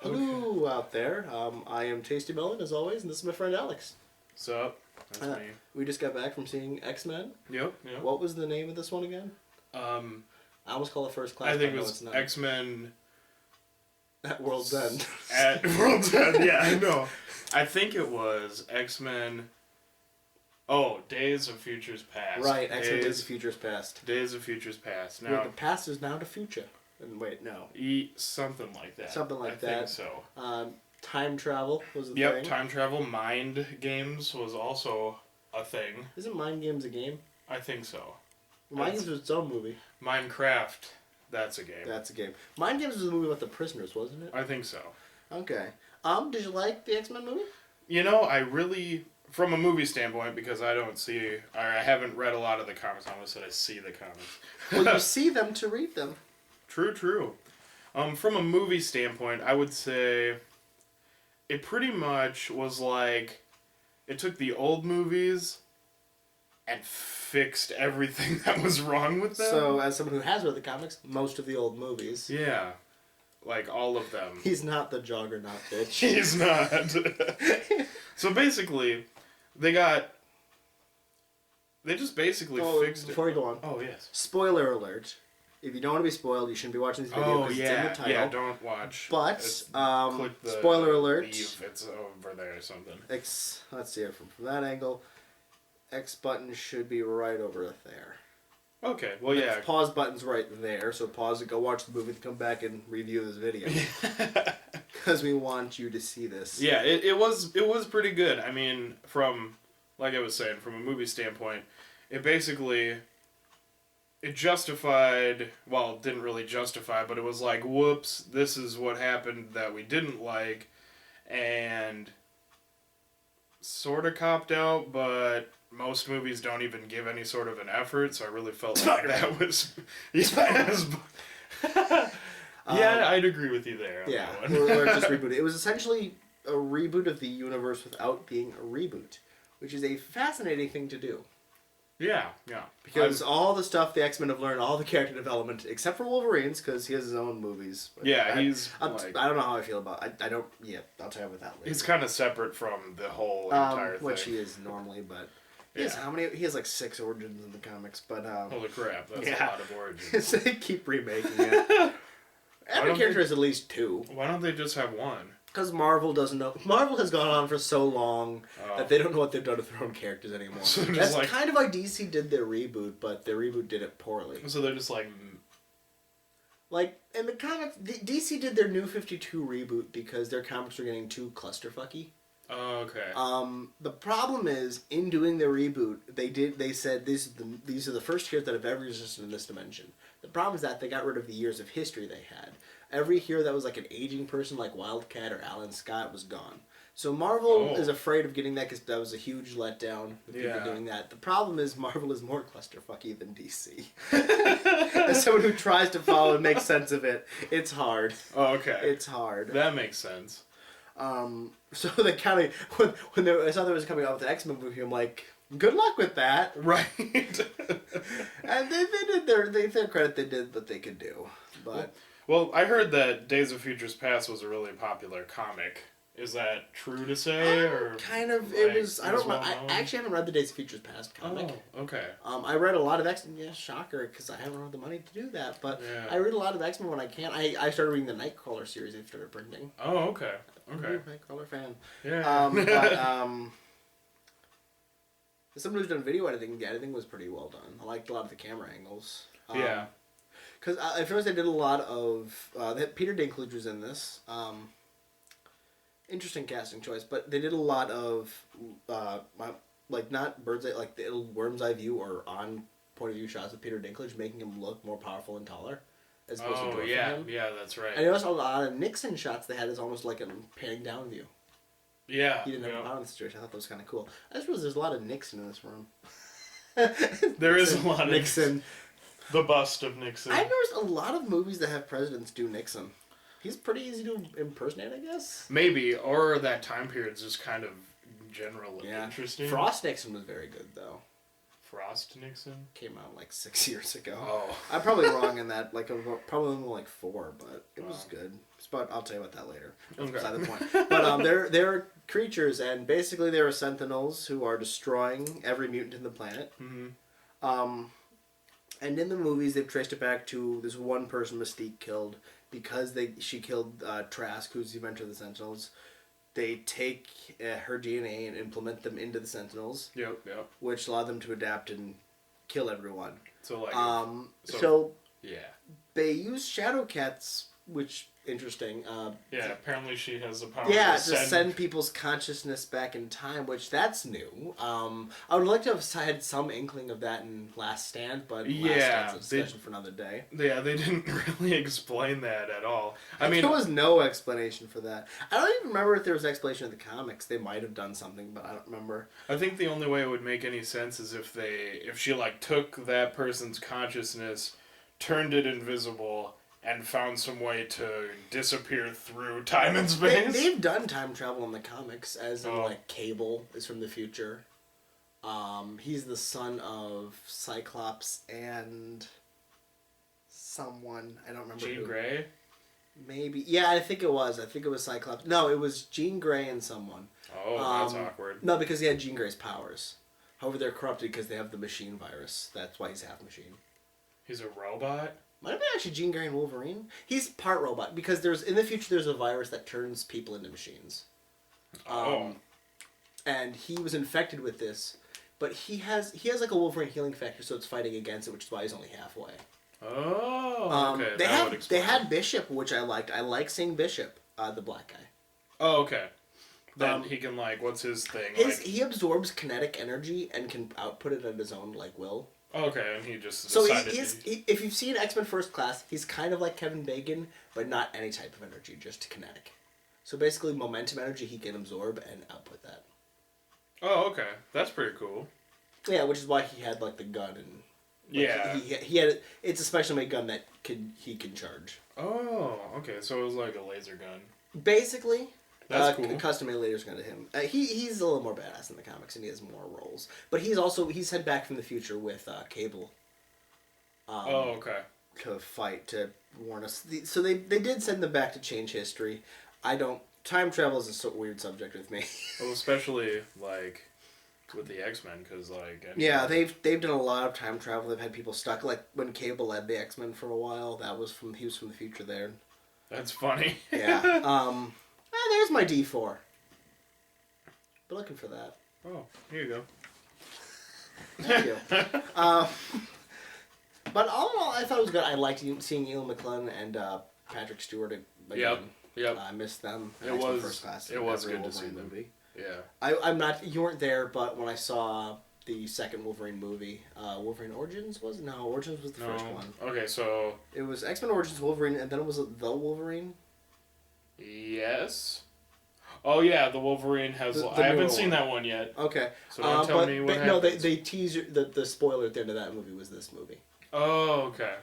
Hello out there. I am Tasty Melon as always, and this is my friend Alex. What's up? That's me. We just got back from seeing X-Men. Yep. What was the name of this one again? I almost call it First Class. I think it but was no, it's X-Men not. At World's End. at World's End. Yeah, I know. I think it was X-Men. Oh, Days of Futures Past. Right, X-Men Days of Futures Past. Days of Futures Past. Wait, Now, the past is now the future. And wait, no. something like that. Something like I that. think so. Time travel was the Yep, thing. time travel. Mind games was also a thing. Isn't Mind Games a game? I think so. Mind Games was its own movie. Minecraft. That's a game. That's a game. Mind Games was a movie about the prisoners, wasn't it? I think so. Okay. Did you like the X-Men movie? You know, I really, from a movie standpoint, because I haven't read a lot of the comics. I almost said I see the comics. Well, you see them to read them. True. From a movie standpoint, I would say it pretty much was like it took the old movies and fixed everything that was wrong with them. So, as someone who has read the comics, most of the old movies. Yeah. Like all of them. He's not the Juggernaut, bitch. He's not. So basically, they just basically fixed it. Before we go on. Oh, yes. Spoiler alert. If you don't want to be spoiled, you shouldn't be watching this video because it's in the title. Yeah, don't watch. But, click the spoiler alert. leave, it's over there or something. Let's see it from that angle. X button should be right over there. Okay, well, yeah. The pause button's right there, so pause it, go watch the movie, and come back and review this video. Because we want you to see this. Yeah, it was pretty good. I mean, like I was saying, from a movie standpoint, it basically... It justified, well, it didn't really justify, but it was like, whoops, this is what happened that we didn't like, and sort of copped out, but most movies don't even give any sort of an effort, so I really felt like that was... Yeah, I'd agree with you there on that one. Or just reboot it. It was essentially a reboot of the universe without being a reboot, which is a fascinating thing to do. Yeah. Because all the stuff the X-Men have learned, all the character development, except for Wolverine's, because he has his own movies. But yeah, I don't know how I feel about it. I don't... Yeah, I'll tell you about that later. He's kind of separate from the whole entire thing. Which he is normally, but... He has like 6 origins in the comics, but... Holy crap, that's a lot of origins. They keep remaking it. Every character has at least 2. Why don't they just have 1? Because Marvel doesn't know. Marvel has gone on for so long that they don't know what they've done with their own characters anymore. So that's kind of why DC did their reboot, but their reboot did it poorly. So they're just like in the comics, DC did their New 52 reboot because their comics were getting too clusterfucky. Oh, okay. The problem is, in doing their reboot, they said these are the first heroes that have ever existed in this dimension. The problem is that they got rid of the years of history they had. Every hero that was like an aging person, like Wildcat or Alan Scott, was gone. So Marvel is afraid of getting that because that was a huge letdown with people doing that. The problem is Marvel is more clusterfucky than DC. As someone who tries to follow and make sense of it, it's hard. Oh, okay. It's hard. That makes sense. So they kind of when I saw there was coming out with the X-Men movie, I'm like, good luck with that. Right. And they did their credit. They did what they could do, but. Well, I heard that Days of Futures Past was a really popular comic. Is that true to say, or kind of? It was. I don't know. I actually haven't read the Days of Futures Past comic. Oh, okay. I read a lot of X-Men. Yeah, shocker, because I haven't had the money to do that. But I read a lot of X-Men when I can. I started reading the Nightcrawler series they started printing. Oh, okay. Okay. Nightcrawler fan. Yeah. As someone who's done video editing, the editing was pretty well done. I liked a lot of the camera angles. Yeah. Because at first they did a lot of... Peter Dinklage was in this. Interesting casting choice, but they did a lot of... not bird's eye... Like the worm's eye view or on point of view shots of Peter Dinklage, making him look more powerful and taller. As opposed to him. Yeah, that's right. And also a lot of Nixon shots they had is almost like a panning down view. Yeah. He didn't have a power in the situation. I thought that was kind of cool. I just realized there's a lot of Nixon in this room. There is a lot of Nixon. The bust of Nixon. I've noticed a lot of movies that have presidents do Nixon. He's pretty easy to impersonate, I guess. Maybe, or that time period's just kind of general and interesting. Frost Nixon was very good, though. Frost Nixon? Came out like 6 years ago. Oh. I'm probably wrong in that. Like, probably only like 4, but it was Wow. good. But I'll tell you about that later. Okay. Beside the point. But they're creatures, and basically they're sentinels who are destroying every mutant in the planet. Mm-hmm. And in the movies, they've traced it back to this one person Mystique killed because she killed Trask, who's the inventor of the Sentinels. They take her DNA and implement them into the Sentinels, Yep. which allowed them to adapt and kill everyone. So like. So Yeah. they use Shadowcats, which interesting. Yeah. Apparently, she has the power. Yeah, to to send people's consciousness back in time, which that's new. I would like to have had some inkling of that in Last Stand, but Last Stand's a discussion for another day. Yeah, they didn't really explain that at all. I mean, there was no explanation for that. I don't even remember if there was an explanation in the comics. They might have done something, but I don't remember. I think the only way it would make any sense is if she like took that person's consciousness, turned it invisible, and found some way to disappear through time and space. They've done time travel in the comics, as in, Oh. like, Cable is from the future. He's the son of Cyclops and someone. I don't remember Jean who. Grey? Maybe. Yeah, I think it was. I think it was Cyclops. No, it was Jean Grey and someone. Oh, that's awkward. No, because he had Jean Grey's powers. However, they're corrupted because they have the machine virus. That's why he's half machine. He's a robot? Might have been actually Jean Grey and Wolverine. He's part robot because in the future there's a virus that turns people into machines. And he was infected with this, but he has like a Wolverine healing factor, so it's fighting against it, which is why he's only halfway. Oh, okay. They had Bishop, which I liked. I like seeing Bishop, the black guy. Oh, okay. Then he can, like, what's his thing? He absorbs kinetic energy and can output it at his own, like, will. Okay, and he just So decided if you've seen X-Men First Class, he's kind of like Kevin Bacon, but not any type of energy, just kinetic. So basically, momentum energy he can absorb and output that. Oh, okay. That's pretty cool. Yeah, which is why he had like the gun and. Yeah. He had it's a special made gun that he can charge. Oh, okay. So it was like a laser gun. Basically. That's cool. Custom made laser gun to him. He's a little more badass in the comics and he has more roles. But he's head back from the future with Cable. Oh, okay. To fight, to warn us. So they did send them back to change history. Time travel is a weird subject with me. Well, especially like with the X-Men, because like. Yeah, they've done a lot of time travel. They've had people stuck. Like when Cable led the X-Men for a while, he was from the future there. That's funny. Yeah. There's my D4. Been looking for that. Oh, here you go. Thank you. But all in all, I thought it was good. I liked seeing Ian McKellen and Patrick Stewart again. Yep. I missed them. It was First Class. It was Every good to see Wolverine them. movie. Yeah. I'm not. You weren't there, but when I saw the second Wolverine movie, Wolverine Origins Origins was the first one. Okay, so. It was X-Men Origins Wolverine, and then it was the Wolverine. Yes. Oh yeah, the Wolverine has. The I haven't newer seen one. that one yet. Okay. So don't tell me what No, happens. they tease the spoiler at the end of that movie was this movie. Oh, okay.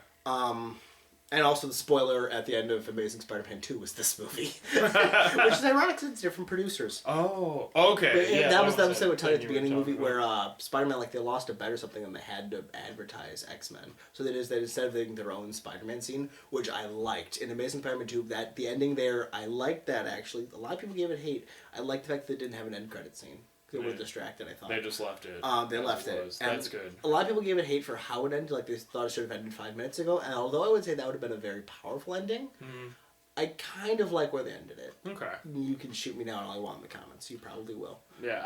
And also the spoiler at the end of Amazing Spider-Man 2 was this movie. Which is ironic because it's different producers. Oh, okay. Yeah, that was the episode I would tell you at the thing beginning of the were movie talking where Spider-Man, like, they lost a bet or something and they had to advertise X-Men. So that is that instead of doing their own Spider-Man scene, which I liked. In Amazing Spider-Man 2, that the ending there, I liked that actually. A lot of people gave it hate. I liked the fact that they didn't have an end credit scene. They were distracted, I thought. They just left it. They left it. And that's good. A lot of people gave it hate for how it ended. Like, they thought it should have ended 5 minutes ago. And although I would say that would have been a very powerful ending, I kind of like where they ended it. Okay. You can shoot me down all you want in the comments. You probably will. Yeah,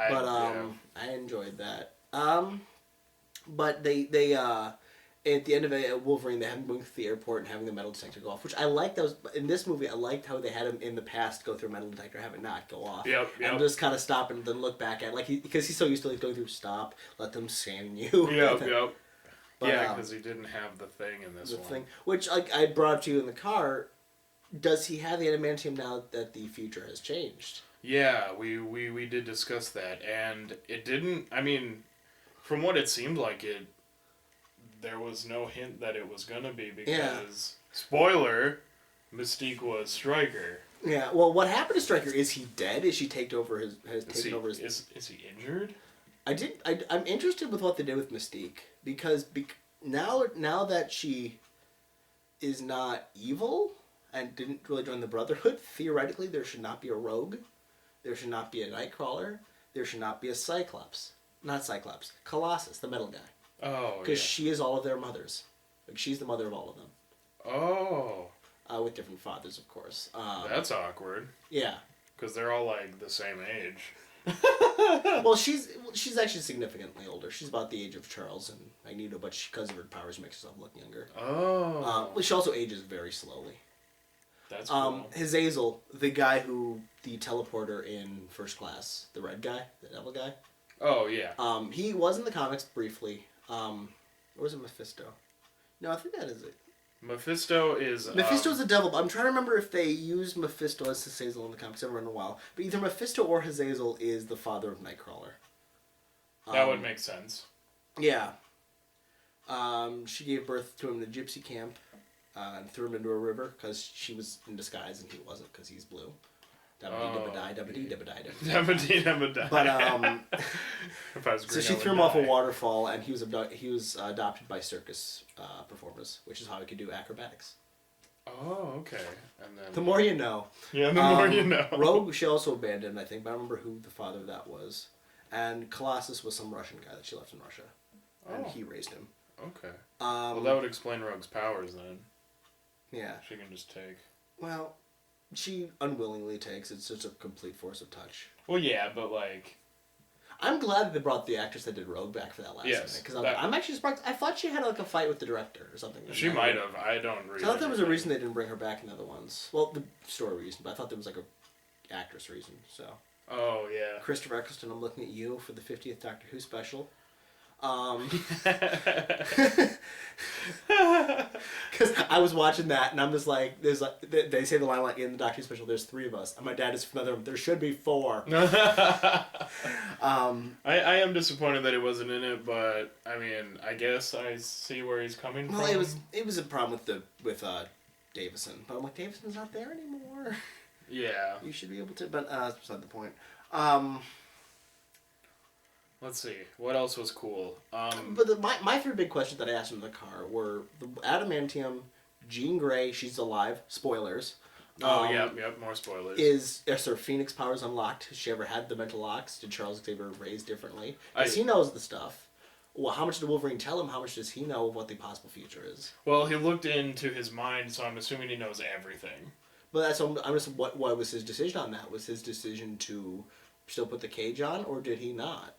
I enjoyed that. But they at the end of it, Wolverine, they have him going through the airport and having the metal detector go off, which I liked. That was in this movie. I liked how they had him in the past go through a metal detector, have it not go off, and just kind of stop and then look back at because he's so used to like going through stop, let them scan you. Yep. But, yeah, because he didn't have the thing in this one. Which like I brought up to you in the car. Does he have the adamantium now that the future has changed? Yeah, we did discuss that, and it didn't. I mean, from what it seemed like, there was no hint that it was gonna be because spoiler, Mystique was Stryker. Yeah. Well, what happened to Stryker? Is he dead? Is she taken over his? Is he injured? I'm interested with what they did with Mystique because now that she is not evil and didn't really join the Brotherhood, theoretically there should not be a rogue, there should not be a Nightcrawler, there should not be a Cyclops. Not Cyclops. Colossus, the metal guy. Oh, yeah. Because she is all of their mothers. Like, she's the mother of all of them. Oh. With different fathers, of course. That's awkward. Yeah. Because they're all, like, the same age. Well, she's actually significantly older. She's about the age of Charles and Magneto, but because of her powers, makes herself look younger. Oh. Well, she also ages very slowly. That's cool. Hazazel, the guy the teleporter in First Class, the red guy, the devil guy. Oh, yeah. He was in the comics briefly. Or was it Mephisto? No, I think that is it. Mephisto is... Mephisto's the devil, but I'm trying to remember if they used Mephisto as Hazazel in the comics. I've in a while. But either Mephisto or Hazazel is the father of Nightcrawler. That would make sense. Yeah. She gave birth to him in the gypsy camp and threw him into a river because she was in disguise and he wasn't because he's blue. Dabba-dee-dabba-die. But If I was green, so she I would threw him off a die. waterfall, and he was adopted by circus performers, which is how he could do acrobatics. Oh, okay. And then... The more you know. Yeah, the more you know. Rogue, she also abandoned, I think, but I don't remember who the father of that was. And Colossus was some Russian guy that she left in Russia, and he raised him. Okay. Well, that would explain Rogue's powers then. Yeah. She can just take. Well, she unwillingly takes. It's just a complete force of touch. Well, yeah, but like... I'm glad that they brought the actress that did Rogue back for that last minute. Because I'm actually surprised. I thought she had like a fight with the director or something. She might have. I don't really... I thought there was a reason they didn't bring her back in the other ones. Well, the story reason, but I thought there was like a actress reason, so... Oh, yeah. Christopher Eccleston, I'm looking at you for the 50th Doctor Who special. Because I was watching that and I'm just like, there's like, they say the line like in the Doctor Who special, there's 3 of us, and my dad is from another room. There should be 4. I am disappointed that he wasn't in it, but I mean, I guess I see where he's coming from. Well, it was a problem with Davison, but I'm like, Davison's not there anymore. Yeah. You should be able to, but that's beside the point. Let's see. What else was cool? But my 3 big questions that I asked him in the car were the adamantium, Jean Grey, she's alive. Spoilers. Yep. More spoilers. Is her Phoenix powers unlocked? Has she ever had the mental locks? Did Charles Xavier raise differently? Because he knows the stuff. Well, how much did Wolverine tell him? How much does he know of what the possible future is? Well, he looked into his mind, so I'm assuming he knows everything. But that's I'm just what was his decision on that? Was his decision to still put the cage on, or did he not?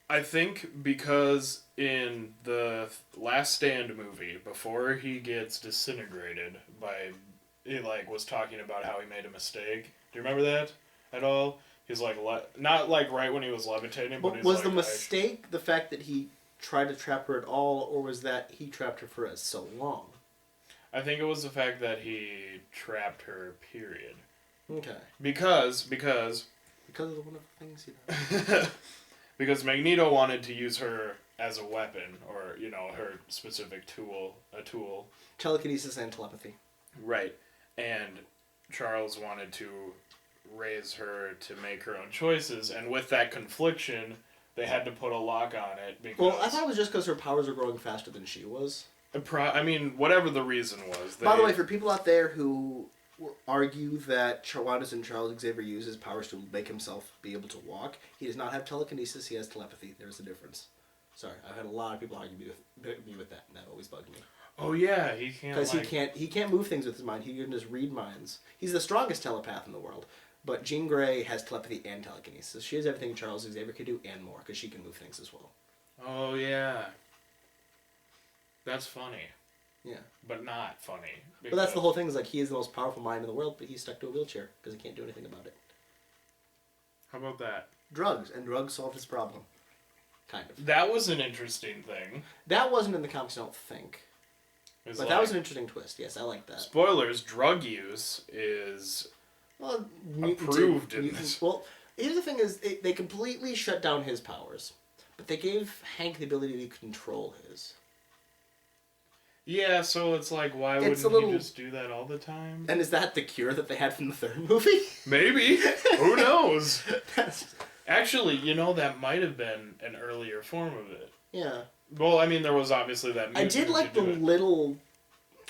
I think because in the Last Stand movie, before he gets disintegrated by, he like was talking about how he made a mistake. Do you remember that at all? He's like, not like right when he was levitating, but was the mistake the fact that he tried to trap her at all, or was that he trapped her for so long? I think it was the fact that he trapped her, period. Okay. Because of the wonderful things he does. Because Magneto wanted to use her as a weapon, or, her specific a tool. Telekinesis and telepathy. Right. And Charles wanted to raise her to make her own choices, and with that confliction, they had to put a lock on it. Because well, I thought it was just because her powers were growing faster than she was. I mean, whatever the reason was. By the way, for people out there who argue that why doesn't Charles Xavier use his powers to make himself be able to walk, he does not have telekinesis, he has telepathy. There's a difference. Sorry, I've had a lot of people argue me with that, and that always bugged me. Oh yeah, he can't. Because he can't move things with his mind. He can just read minds. He's the strongest telepath in the world. But Jean Grey has telepathy and telekinesis. She has everything Charles Xavier could do and more, because she can move things as well. Oh yeah. That's funny. Yeah. But not funny. But that's the whole thing, is like, he is the most powerful mind in the world, but he's stuck to a wheelchair, because he can't do anything about it. How about that? Drugs, and drugs solved his problem. Kind of. That was an interesting thing. That wasn't in the comics, I don't think. But that was an interesting twist. Yes, I like that. Spoilers, drug use is approved in this. Well, here's the thing is, they completely shut down his powers. But they gave Hank the ability to control his. Yeah, so it's like, why wouldn't he just do that all the time? And is that the cure that they had from the 3rd movie? Maybe. Who knows? Actually, that might have been an earlier form of it. Yeah. Well, I mean, there was obviously that. I did like the little.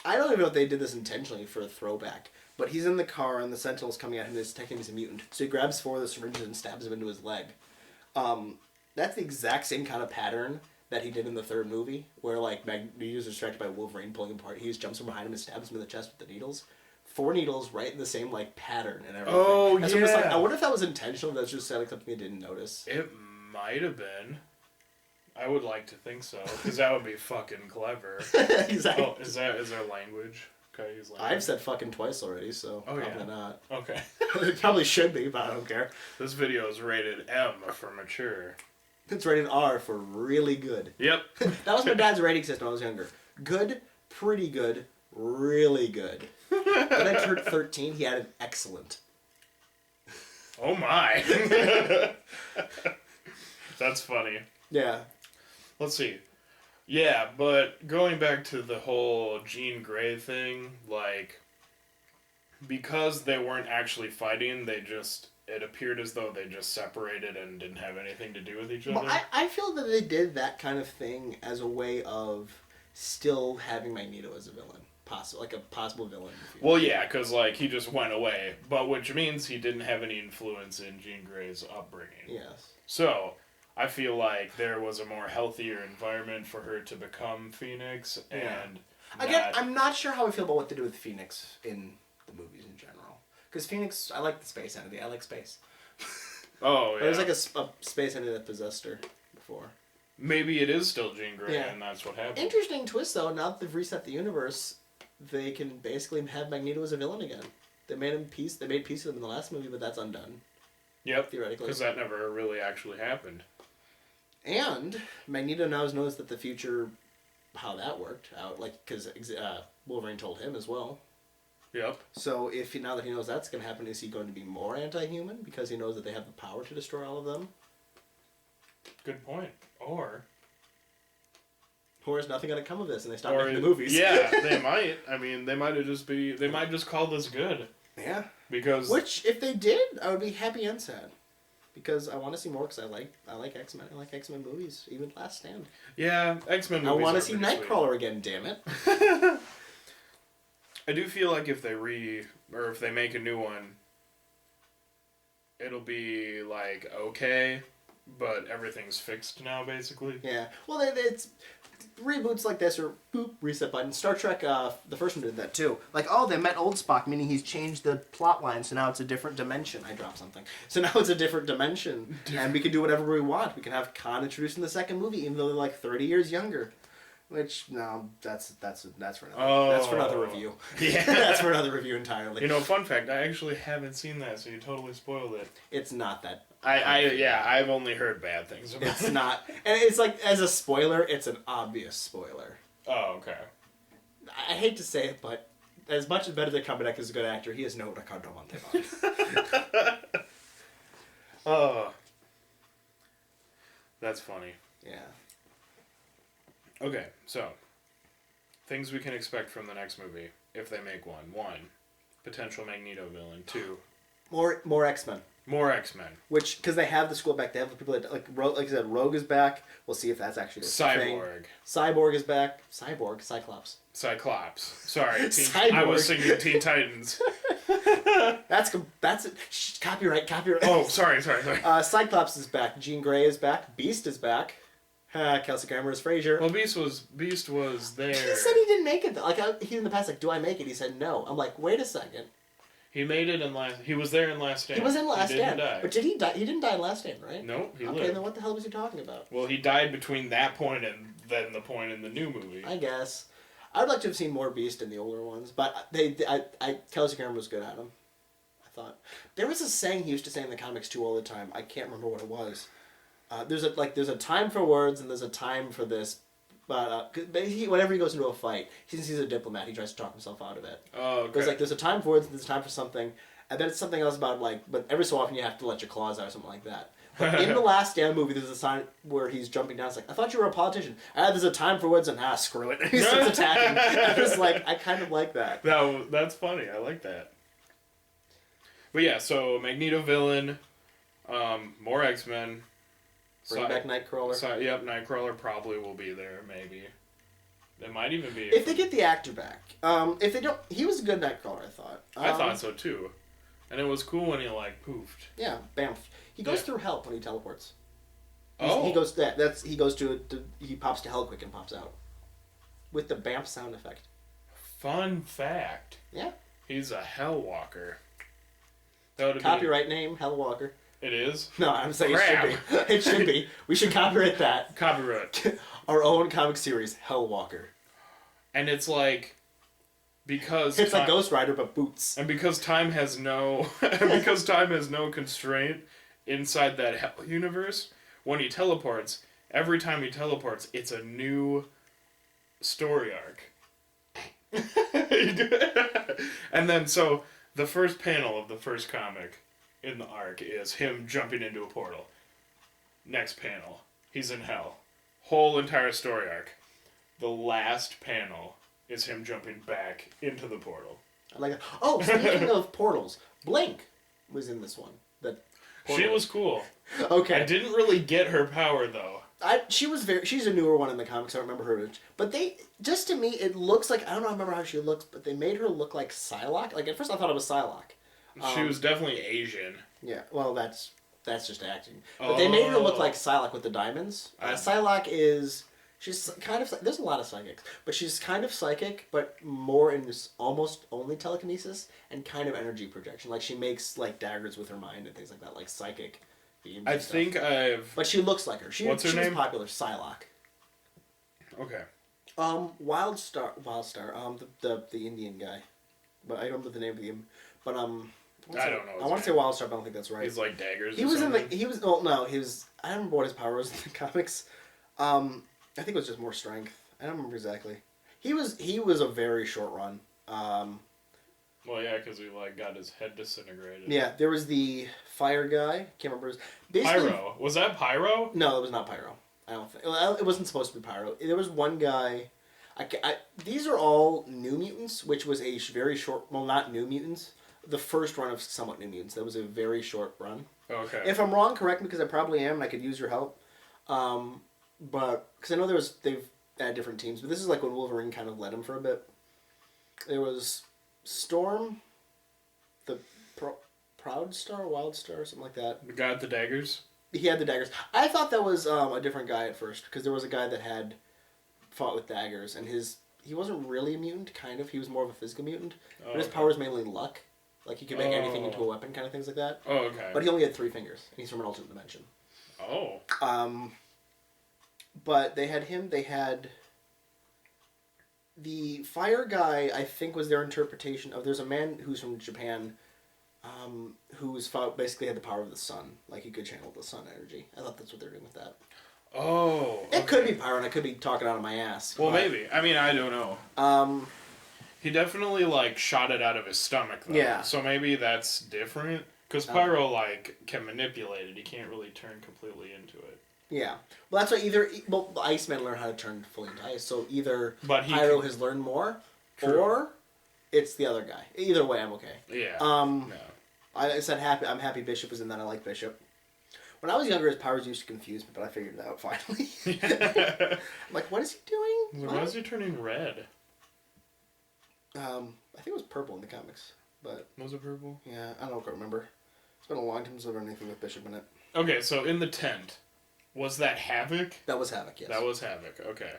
I don't even know if they did this intentionally for a throwback, but he's in the car and the Sentinel's coming at him and is detecting he's a mutant. So he grabs 4 of the syringes and stabs him into his leg. That's the exact same kind of pattern that he did in the 3rd movie, where like Magneto is distracted by Wolverine pulling him apart. He just jumps from behind him and stabs him in the chest with the needles. 4 needles, right in the same like pattern and everything. Oh, and so it's like, I wonder if that was intentional. That's just like something I didn't notice. It might have been. I would like to think so, because that would be fucking clever. Exactly. Oh, is there language? Can I use language? I've said fucking twice already, so probably not. Okay. It probably should be, but I don't care. This video is rated M for mature. It's rated R for really good. Yep. That was my dad's rating system when I was younger. Good, pretty good, really good. When I turned 13, he added excellent. Oh my. That's funny. Yeah. Let's see. Yeah, but going back to the whole Jean Grey thing, like, because they weren't actually fighting, it appeared as though they just separated and didn't have anything to do with each other. Well, I feel that they did that kind of thing as a way of still having Magneto as a villain. Like a possible villain. Well, yeah, because, like, he just went away, but which means he didn't have any influence in Jean Grey's upbringing. Yes. So, I feel like there was a more healthier environment for her to become Phoenix, and... Again, I'm not sure how I feel about what to do with Phoenix in the movies in general. Because Phoenix, I like the space entity. I like space. Oh, yeah. There's like a space entity that possessed her before. Maybe it is still Jean Grey, Yeah. and that's what happened. Interesting twist, though. Now that they've reset the universe, they can basically have Magneto as a villain again. They made peace with him in the last movie, but that's undone. Yep. Theoretically. Because that never really actually happened. And Magneto now knows that the future, how that worked out, like, because Wolverine told him as well. Yep. So now that he knows that's going to happen, is he going to be more anti-human because he knows that they have the power to destroy all of them? Good point. Or is nothing going to come of this and they stop making the movies? Yeah, they might. I mean, they might just call this good. Yeah. Because... Which, if they did, I would be happy and sad. Because I want to see more, because I like X-Men. I like X-Men movies, even Last Stand. Yeah, X-Men movies I want are to see pretty Nightcrawler again, damn it. I do feel like if they make a new one, it'll be, like, okay, but everything's fixed now, basically. Yeah. Well, it's reboots like this or boop, reset button. Star Trek, the first one did that too. Like, they met old Spock, meaning he's changed the plot line, so now it's a different dimension. I dropped something. So now it's a different dimension, and we can do whatever we want. We can have Khan introduced in the second movie, even though they're like 30 years younger. Which, no, that's for another review. Yeah. That's for another review entirely. Fun fact, I actually haven't seen that, so you totally spoiled it. It's not that. I've only heard bad things about it. It's not. And it's like, as a spoiler, it's an obvious spoiler. Oh, okay. I hate to say it, but as much as Benedict Cumberbatch is a good actor, he is no Ricardo Montalban. Oh. That's funny. Yeah. Okay, so things we can expect from the next movie if they make one. 1, potential Magneto villain. 2, More X-Men. more X-Men. Which, because they have the school back, they have the people that, like I said, Rogue is back. We'll see if that's actually a thing. Cyborg is back. Cyclops. Sorry, Cyborg. I was thinking Teen Titans. That's it. Shh, copyright. Oh, sorry. Cyclops is back. Jean Grey is back. Beast is back. Kelsey Grammer is Frazier. Well, Beast was there. He said he didn't make it though. Like he in the past, like, do I make it? He said no. I'm like, wait a second. He made it he was there in Last Stand. He was in Last Stand. Die. But did he die? He didn't die in Last Stand, right? Nope, he lived. lived. Then what the hell was he talking about? Well, he died between that point and then the point in the new movie. I guess. I'd like to have seen more Beast in the older ones, but Kelsey Grammer was good at him. I thought there was a saying he used to say in the comics too all the time. I can't remember what it was. There's a time for words and there's a time for this, but whenever he goes into a fight, since he's a diplomat, he tries to talk himself out of it. Oh, okay. There's a time for words and there's a time for something, and then it's something else about but every so often you have to let your claws out or something like that. But in the Last Stand movie, there's a sign where he's jumping down. It's like, I thought you were a politician. There's a time for words and screw it. And he starts attacking. I was like, I kind of like that. That's funny. I like that. But yeah, so Magneto villain. More X-Men. Bring back Nightcrawler. Yep, Nightcrawler probably will be there, maybe. It might even be. If they get the actor back. If they don't... He was a good Nightcrawler, I thought. I thought so, too. And it was cool when he, like, poofed. Yeah, bam. He goes through hell when he teleports. Oh. He goes to he pops to hell quick and pops out. With the bamf sound effect. Fun fact. Yeah. He's a Hell Walker. That would Copyright name, Hell Walker. It is? No, I'm saying Crap. it should be. It should be. We should copyright that. Copyright. Our own comic series, Hell Walker. And it's like... Because... It's like Ghost Rider, but boots. And because time has no... because time has no constraint inside that Hell universe, when he teleports, every time he teleports, it's a new story arc. And then, so, the first panel of the first comic in the arc is him jumping into a portal. Next panel, he's in hell. Whole entire story arc. The last panel is him jumping back into the portal. I like that. Oh, speaking of portals, Blink was in this one. She was cool. Okay. I didn't really get her power, though. She's a newer one in the comics. I don't remember her age. But just to me, it looks like, I don't remember how she looks, but they made her look like Psylocke. Like, at first I thought it was Psylocke. She was definitely Asian. Yeah, well, that's just acting. But they made her look like Psylocke with the diamonds. Psylocke is... She's kind of... There's a lot of psychics. But she's kind of psychic, but more in this almost only telekinesis and kind of energy projection. Like, she makes, like, daggers with her mind and things like that. Like, psychic beams and stuff. But she looks like her. What's her name? She's popular. Psylocke. Okay. Wildstar, the Indian guy. But I don't remember the name of him. But, I don't know. I want to say Wildstar, but I don't think that's right. He's like daggers. He was something. I don't remember what his power was in the comics. I think it was just more strength. I don't remember exactly. He was a very short run. Well, yeah, because he like got his head disintegrated. Yeah, there was the fire guy. Can't remember his. Pyro. Was that Pyro? No, it was not Pyro. I don't think. Well, it wasn't supposed to be Pyro. There was one guy. These are all New Mutants, which was a very short. Well, not New Mutants. The first run of somewhat New Mutants. That was a very short run. Okay. If I'm wrong, correct me because I probably am, and I could use your help. But because I know they've had different teams, but this is like when Wolverine kind of led him for a bit. There was Storm, the Proud Star, Wild Star, something like that. The guy with the daggers. He had the daggers. I thought that was a different guy at first because there was a guy that had fought with daggers, and he wasn't really a mutant. Kind of, he was more of a physical mutant, but his power is mainly luck. Like he could make anything into a weapon, kind of things like that. Oh, okay. But he only had 3 fingers, and he's from an alternate dimension. Oh. But they had him. They had the fire guy. I think was their interpretation of. There's a man who's from Japan, who's basically had the power of the sun. Like he could channel the sun energy. I thought that's what they're doing with that. Oh. Okay. It could be Pyro, and I could be talking out of my ass. Well, maybe. I mean, I don't know. He definitely like shot it out of his stomach, though. Yeah. So maybe that's different. Because Pyro like can manipulate it. He can't really turn completely into it. Yeah. Well, that's why the Iceman learned how to turn fully into ice. So either Pyro has learned more, or it's the other guy. Either way, I'm okay. Yeah. No. I said I'm happy Bishop was in that. I like Bishop. When I was younger, his powers used to confuse me, but I figured it out finally. I'm like, what is he doing? Why is he turning red? I think it was purple in the comics, but Was it purple? yeah, I don't quite remember. It's been a long time since I've read anything with Bishop in it. Okay, so in the tent, was that Havoc? That was Havoc, yes. That was Havoc. Okay.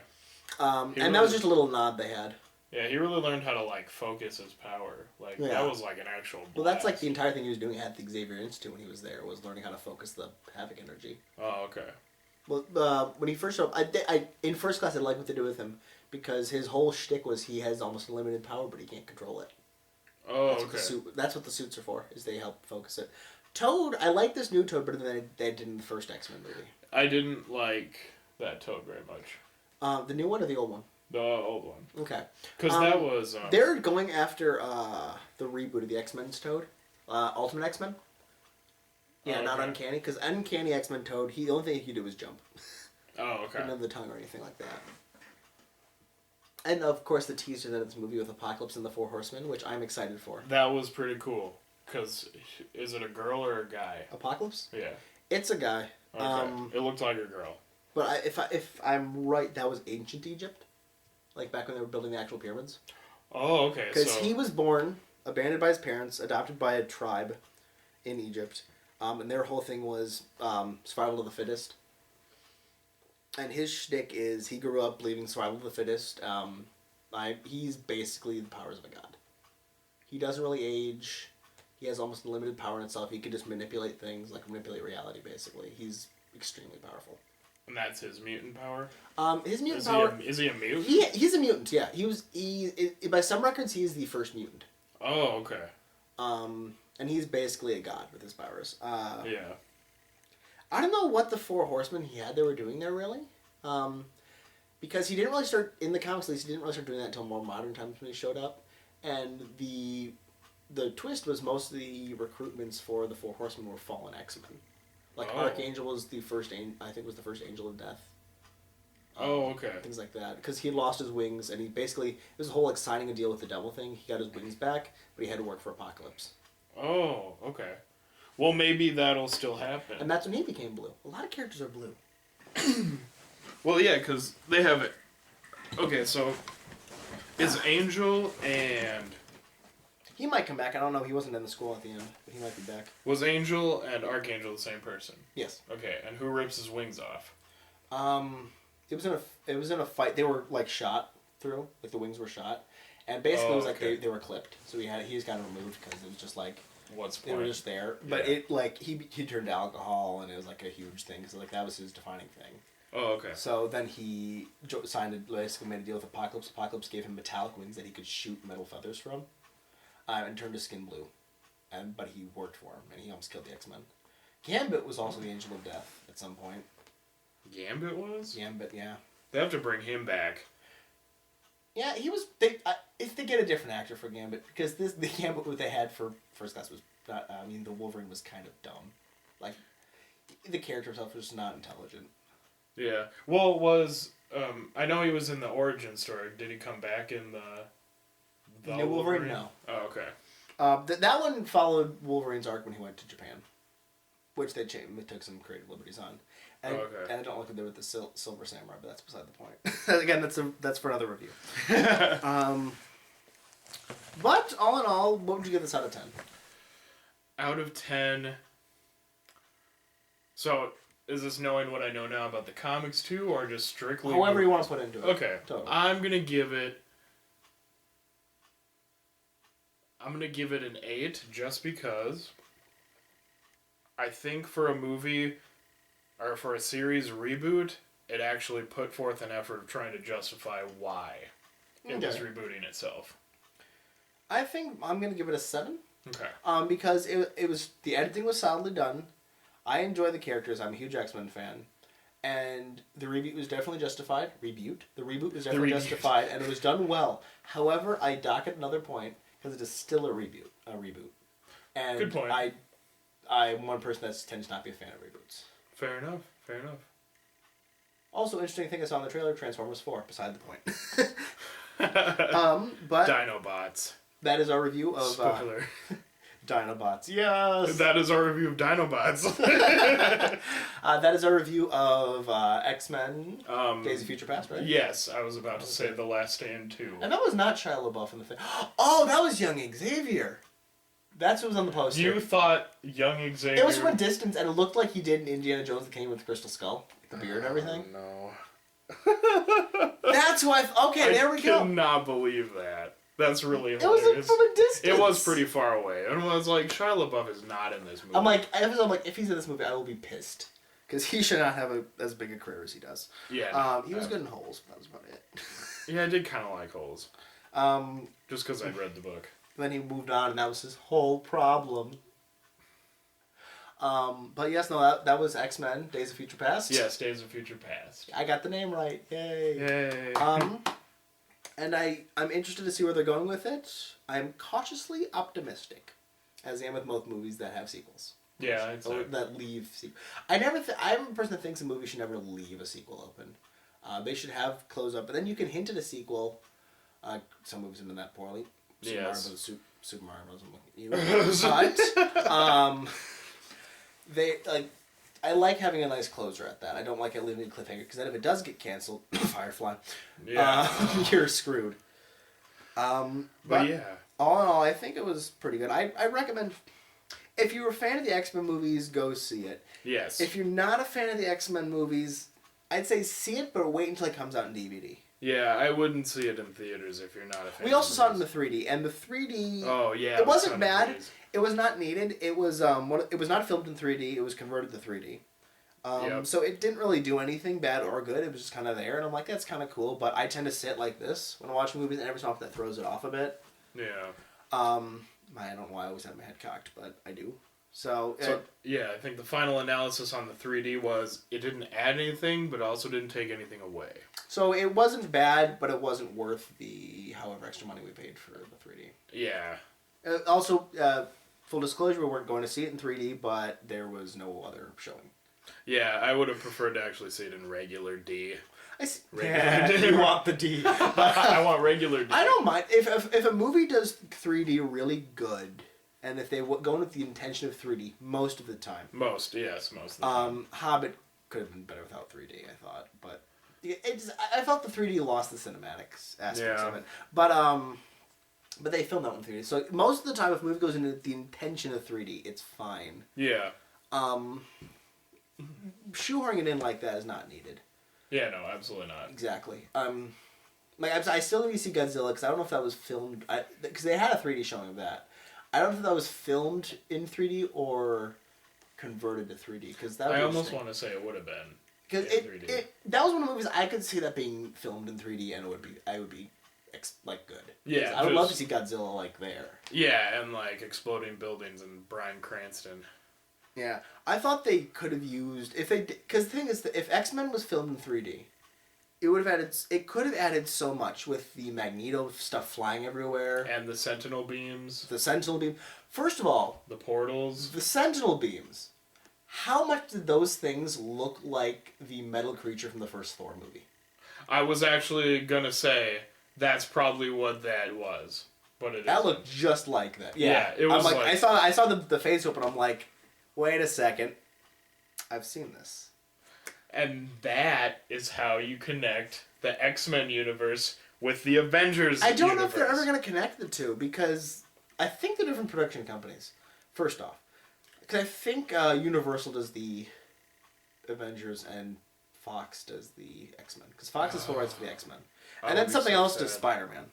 And that was just a little nod they had. Yeah, he really learned how to like focus his power. Like that was like an actual blast. Well, that's like the entire thing he was doing at the Xavier Institute when he was there, was learning how to focus the Havoc energy. Oh, okay. Well, when he first showed up, in first class I liked what they did with him because his whole shtick was he has almost unlimited power, but he can't control it. Oh, That's what the suits are for, is they help focus it. Toad, I like this new Toad better than they did in the first X-Men movie. I didn't like that Toad very much. The new one or the old one? The old one. Okay. Because that was... they're going after the reboot of the X-Men's Toad. Ultimate X-Men. Yeah, not Uncanny. Because Uncanny X-Men Toad, the only thing he could do was jump. Oh, okay. None of the tongue or anything like that. And, of course, the teaser that it's a movie with Apocalypse and the Four Horsemen, which I'm excited for. That was pretty cool. Because is it a girl or a guy? Apocalypse? Yeah. It's a guy. Okay. It looked like a girl. But if I'm right, that was ancient Egypt, like back when they were building the actual pyramids. Oh, okay. Because So he was born, abandoned by his parents, adopted by a tribe in Egypt, and their whole thing was survival of the fittest. And his shtick is he grew up believing survival of the fittest. He's basically the powers of a god. He doesn't really age. He has almost unlimited power in itself. He can just manipulate things, like manipulate reality, basically. He's extremely powerful. and that's his mutant power. His mutant Is power. Is he a mutant? He's a mutant. Yeah, by some records he is the first mutant. Oh, okay. And he's basically a god with his powers. Yeah. I don't know what the Four Horsemen he had they were doing there really, because he didn't really start in the comics. At least he didn't really start doing that until more modern times when he showed up, and the twist was most of the recruitments for the Four Horsemen were fallen X-Men. Like Oh. Archangel was the first, I think was the first Angel of Death. Oh, okay. Things like that, because he lost his wings, and he basically it was a whole like signing a deal with the devil thing. He got his wings back, but he had to work for Apocalypse, Oh, okay. Well, maybe that'll still happen. and that's when he became blue. A lot of characters are blue. Well, yeah, because they have it. Okay, so is Angel and He might come back. I don't know. He wasn't in the school at the end, but he might be back. was Angel and Archangel the same person? Yes. Okay, and who rips his wings off? It was in a fight. They were like shot through, like the wings were shot, and basically it was like okay. they were clipped. So he just got removed because it was just like What's they were point? just there. But Yeah. it like he turned to alcohol, and it was like a huge thing. So like that was his defining thing. Oh, okay. So then he basically made a deal with Apocalypse. Apocalypse gave him metallic wings that he could shoot metal feathers from, and turned his skin blue. But he worked for him, and he almost killed the X-Men. Gambit was also the Angel of Death at some point. Gambit was? Gambit, yeah. They have to bring him back. Yeah, he was. If they get a different actor for Gambit, because the Gambit what they had for First Class was not. I mean, the Wolverine was kind of dumb. Like, the character himself was not intelligent. Yeah. Well, it was I know he was in the origin story. Did he come back in the No, Wolverine, no. Oh, okay. That one followed Wolverine's arc when he went to Japan, which they took some creative liberties on. And, Oh, okay. and I don't look at there with the Silver Samurai, but that's beside the point. Again, that's for another review. But all in all, what would you give this out of 10? Out of 10. So, is this knowing what I know now about the comics too, or just strictly? However you want to put into it. Okay. Totally. I'm gonna give it an 8 just because I think for a movie or for a series reboot, it actually put forth an effort of trying to justify why it was rebooting itself. I think I'm going to give it a 7. Okay. Because it was the editing was solidly done. I enjoy the characters. I'm a huge X-Men fan. And the reboot was definitely justified. The reboot was definitely justified, and it was done well. However, I dock at another point because it is still a reboot. And Good point. I'm one person that tends to not be a fan of reboots. Fair enough. Also, interesting thing I saw in the trailer: Transformers 4. Beside the point. But Dinobots. that is our review of Spoiler. Dinobots. Yes. That is our review of Dinobots. That is our review of X-Men: Days of Future Past, right? Yes, I was about to say The Last Stand 2. And that was not Shia LaBeouf in the thing. Oh, that was young Xavier. That's what was on the poster. You thought young Xavier... It was from a distance, and it looked like he did in Indiana Jones the King with the Crystal Skull. The beard and everything. No. That's why... Okay, there we I go. cannot believe that. That's really It was hilarious. from a distance. It was pretty far away. And I was like, Shia LaBeouf is not in this movie. I'm like, if he's in this movie, I will be pissed. Because he should not have as big a career as he does. Yeah. He was good in Holes, but that was about it. Yeah, I did kind of like Holes. Just because I'd read the book. Then he moved on, and that was his whole problem. But yes, no, that was X-Men: Days of Future Past. Yes, Days of Future Past. I got the name right. Yay. Yay. And I'm interested to see where they're going with it. I'm cautiously optimistic, as I am with most movies that have sequels. Yeah, I'd say. Or that leave sequel. I'm a person that thinks a movie should never leave a sequel open. They should have close up, but then you can hint at a sequel. Some movies have done that poorly. Super Yes. Mario Bros. Super Mario Bros. I'm looking at you. But they like. I like having a nice closer at that. I don't like it leaving a cliffhanger because then if it does get canceled, Firefly, Yeah. you're screwed. But yeah. All in all, I think it was pretty good. I recommend, if you're a fan of the X-Men movies, go see it. Yes. If you're not a fan of the X-Men movies, I'd say see it, but wait until it comes out in DVD. Yeah, I wouldn't see it in theaters if you're not a fan. We also saw it in the 3D, and the 3D. Oh yeah. It wasn't on bad. movies. It was not needed. It was it was not filmed in 3D. It was converted to 3D. Yep. So it didn't really do anything bad or good. It was just kind of there, and I'm like, that's kind of cool. But I tend to sit like this when I watch movies, and every so often that throws it off a bit. Yeah. I don't know why I always have my head cocked, but I do. So yeah, I think the final analysis on the 3D was it didn't add anything, but also didn't take anything away. so it wasn't bad, but it wasn't worth the however extra money we paid for the 3D. Yeah. Also, full disclosure, we weren't going to see it in 3D, but there was no other showing. Yeah, I would have preferred to actually see it in regular D. I see. Regular. You want the D. I want regular D. I don't mind if a movie does 3D really good, and if they go in with the intention of 3D most of the time. Most of the time. Hobbit could have been better without 3D, I thought, but I felt the 3D lost the cinematics aspects of it, but they filmed that one in 3D. So most of the time, if a movie goes into the intention of 3D, it's fine. Yeah. Shoehorning it in like that is not needed. Yeah, no, absolutely not. Exactly. I still need to see Godzilla because I don't know if that was filmed. Because they had a 3D showing of that. I don't know if that was filmed in 3D or converted to 3D. Because that. I almost want to say it would have been. Because in 3D. that was one of the movies I could see that being filmed in 3D and I would be like good. Yeah, I would love to see Godzilla like there. Yeah, and like exploding buildings and Bryan Cranston. Yeah, I thought they could have used if they because the thing is that if X-Men was filmed in 3D, it would have added. It could have added so much with the Magneto stuff flying everywhere And the Sentinel beams. the Sentinel beam. First of all, The portals. the Sentinel beams. How much did those things look like the metal creature from the first Thor movie? I was actually gonna say that's probably what that was, but it That isn't. looked just like that. Yeah, it was I'm like, like- I saw the face open. I'm like, wait a second, I've seen this. And that is how you connect the X-Men universe with the Avengers I don't know universe. if they're ever going to connect the two because I think they're different production companies. First off, because I think Universal does the Avengers and Fox does the X-Men. Because Fox has full rights for the X-Men, I and would then be something so else does sad. Spider-Man.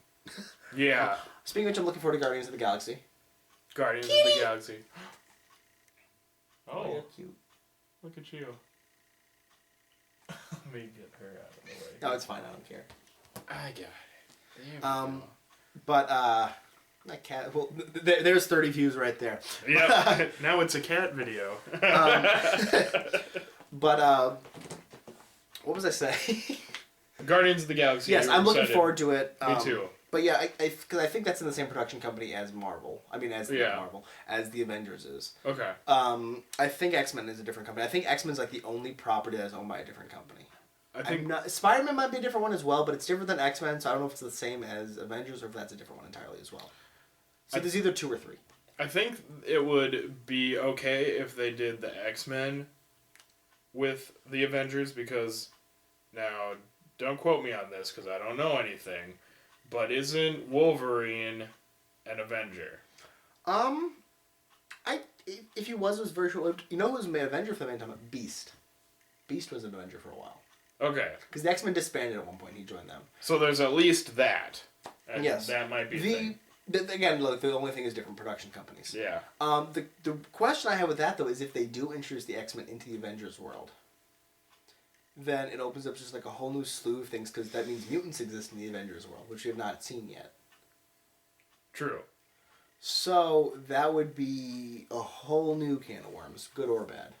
Yeah. Speaking of which, I'm looking forward to Guardians of the Galaxy. Guardians of the Galaxy. Oh, yeah, cute. look at you. Let me get her out of the way. No, it's fine. I don't care. I got it. There we go. But that cat. Well, there's 30 views right there. Yep. Now it's a cat video. But what was I saying? Guardians of the Galaxy. Yes, you were I'm looking excited. forward to it. Me too. But yeah, because I think that's in the same production company as Marvel. I mean, as Yeah. not Marvel, as the Avengers is. Okay. I think X-Men is a different company. I think X-Men's like the only property that's owned by a different company. I think Spider-Man might be a different one as well, but it's different than X-Men, so I don't know if it's the same as Avengers or if that's a different one entirely as well. So there's either 2 or 3. I think it would be okay if they did the X-Men with the Avengers because now don't quote me on this because I don't know anything, but isn't Wolverine an Avenger? If he was very short-lived. You know who was an Avenger for the main time? Beast. Beast was an Avenger for a while. Okay. Because the X-Men disbanded at one point. He joined them. So there's at least that. And Yes. that might be a thing. Again, look, the only thing is different production companies. Yeah. The question I have with that, though, is if they do introduce the X-Men into the Avengers world, then it opens up just like a whole new slew of things, because that means mutants exist in the Avengers world, which we have not seen yet. True. So that would be a whole new can of worms, good or bad.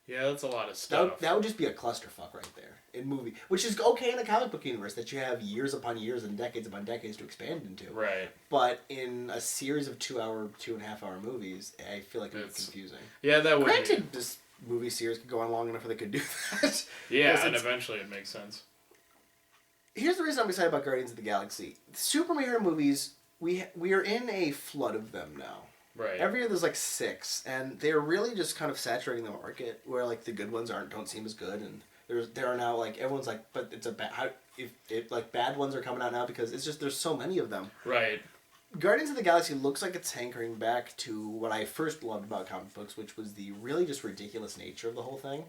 Yeah, that's a lot of stuff. That would just be a clusterfuck right there in movie, which is okay in a comic book universe that you have years upon years and decades upon decades to expand into. Right. But in a series of 2.5 hour movies, I feel like it would be It's- confusing. Yeah, that would be. Granted, this movie series could go on long enough where they could do that. Yeah, Because and it's- eventually it makes sense. Here's the reason I'm excited about Guardians of the Galaxy. Superhero movies, we are in a flood of them now. Right. Every year there's like 6, and they're really just kind of saturating the market. Where like the good ones don't seem as good, and there are now like everyone's like, but it's a bad if like bad ones are coming out now because it's just there's so many of them. Right. Guardians of the Galaxy looks like it's hankering back to what I first loved about comic books, which was the really just ridiculous nature of the whole thing.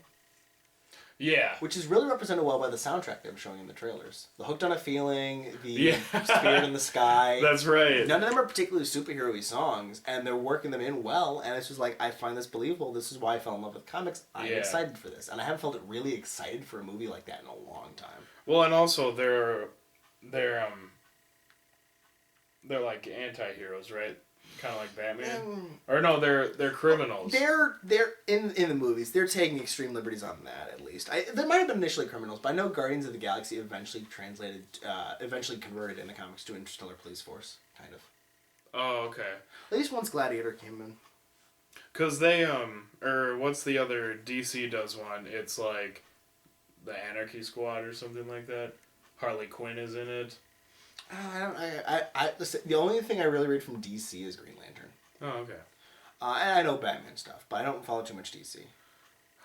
Yeah. Which is really represented well by the soundtrack they were showing in the trailers. The Hooked on a Feeling, the Yeah. Spirit in the Sky. That's right. None of them are particularly superhero-y songs, and they're working them in well, and it's just like, I find this believable. This is why I fell in love with comics. I'm excited for this. And I haven't felt it really excited for a movie like that in a long time. Well, and also they're like anti-heroes, right? Kind of like Batman. Or no, they're criminals. They're in the movies. They're taking extreme liberties on that, at least. There might have been initially criminals, but I know Guardians of the Galaxy eventually converted in the comics to Interstellar Police Force, kind of. Oh, okay. At least once Gladiator came in. Cause they or what's the other DC does one? It's like the Anarchy Squad or something like that. Harley Quinn is in it. Listen, the only thing I really read from DC is Green Lantern. Oh, okay. And I know Batman stuff, but I don't follow too much DC.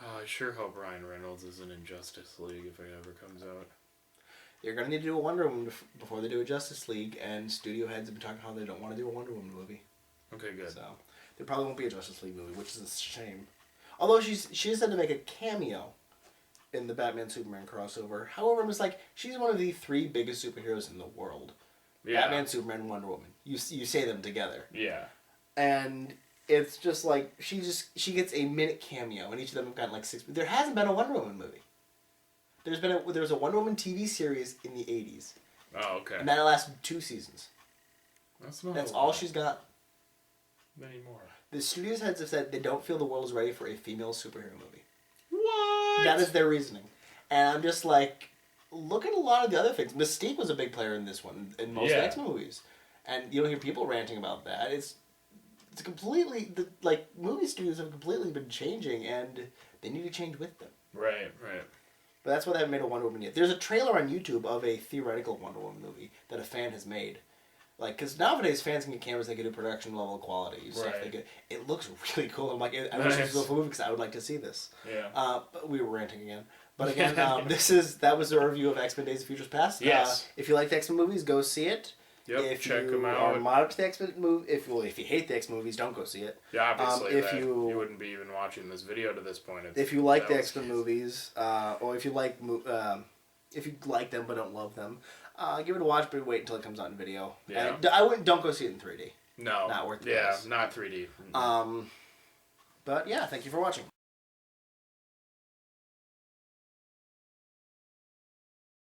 Oh, I sure hope Ryan Reynolds is in Justice League if it ever comes out. They're going to need to do a Wonder Woman before they do a Justice League, and studio heads have been talking how they don't want to do a Wonder Woman movie. Okay, good. So, there probably won't be a Justice League movie, which is a shame. Although she is said to make a cameo in the Batman-Superman crossover. However, I'm just like, she's one of the 3 biggest superheroes in the world. Yeah. Batman, Superman, and Wonder Woman. You say them together. Yeah. And it's just like, she gets a minute cameo, and each of them have gotten like 6... There hasn't been a Wonder Woman movie. There was a Wonder Woman TV series in the 80s. Oh, okay. And that lasted 2 seasons. That's all she's got. Many more. The studio's heads have said they don't feel the world is ready for a female superhero movie. What? That is their reasoning. And I'm just like, look at a lot of the other things. Mystique was a big player in this one, in most X-Men movies. And you don't hear people ranting about that. It's completely, movie studios have completely been changing, and they need to change with them. Right. But that's why they haven't made a Wonder Woman yet. There's a trailer on YouTube of a theoretical Wonder Woman movie that a fan has made. Like, because nowadays fans can get cameras that get a production level quality. Right. It looks really cool. I'm like, I wish this was a movie because I would like to see this. Yeah. But we were ranting again. But again, that was a review of X-Men Days of Futures Past. Yes. If you like the X-Men movies, go see it. Yep. Check them out. If you are moderate to the X-Men movie, if you hate the X-Men movies, don't go see it. Yeah, obviously. You wouldn't be even watching this video to this point. If you like the X-Men movies, or if you like them but don't love them, give it a watch, but wait until it comes out in video. Yeah. Don't go see it in 3D. No. Not worth the price. price. Not 3D. But yeah, thank you for watching.